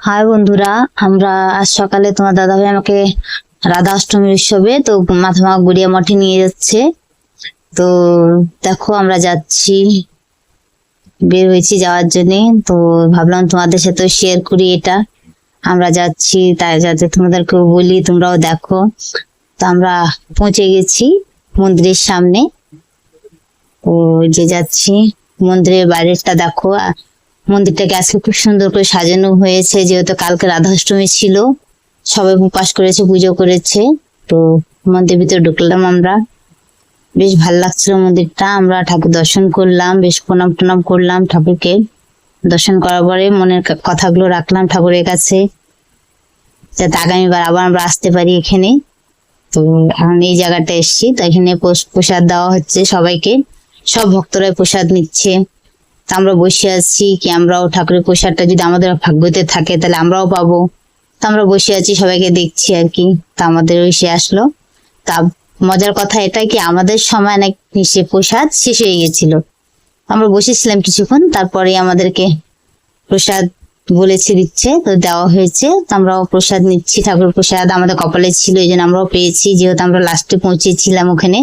High বন্ধুরা, আমরা আজ সকালে তোমার দাদাভাই আমাকে রাধা অষ্টমীর উৎসবে তো মাথামা গুড়িয়া মঠে নিয়ে যাচ্ছে। তো দেখো আমরা যাচ্ছি, বের হয়েছি যাওয়ার জন্য। তো ভাবলাম তোমাদের সাথে শেয়ার করি এটা আমরা যাচ্ছি, তাই যাতে তোমাদেরকেও বলি, তোমরাও দেখো। তো আমরা পৌঁছে গেছি মন্দিরের সামনে। তো যে যাচ্ছি, মন্দিরের বাইরেটা দেখো। মন্দিরটাকে আজকে খুব সুন্দর করে সাজানো হয়েছে, যেহেতু কালকে রাধাষ্টমী ছিল, সবাই উপবাস করেছে, পুজো করেছে। তো মন্দির ভিতরে ঢুকলাম আমরা, বেশ ভালো লাগছিল মন্দিরটা। আমরা ঠাকুর দর্শন করলাম, বেশ প্রণাম টনাম করলাম ঠাকুরকে। দর্শন করার পরে মনের কথাগুলো রাখলাম ঠাকুরের কাছে, যাতে আগামীবার আবার আমরা আসতে পারি এখানে। তো এখন এই জায়গাটা এসছি, তো এখানে প্রসাদ দেওয়া হচ্ছে সবাইকে, সব ভক্তরাই প্রসাদ নিচ্ছে। তা আমরা বসে আছি কি আমরাও ঠাকুরের প্রসাদটা যদি আমাদের ভাগ্যতে থাকে তাহলে আমরাও পাবো। তা আমরা বসে আছি, সবাইকে দেখছি আর কি। তা আমাদের এসে আসলো। তা মজার কথা এটা কি, আমাদের সময় নাকি সে প্রসাদ শেষ হয়ে গেছিল। আমরা বসেছিলাম কিছুক্ষণ, তারপরে আমাদেরকে প্রসাদ বলেছে দিচ্ছে, তো দেওয়া হয়েছে। তো আমরাও প্রসাদ নিচ্ছি, ঠাকুর প্রসাদ আমাদের কপালে ছিল, এই জন্য আমরাও পেয়েছি, যেহেতু আমরা লাস্টে পৌঁছেছিলাম ওখানে।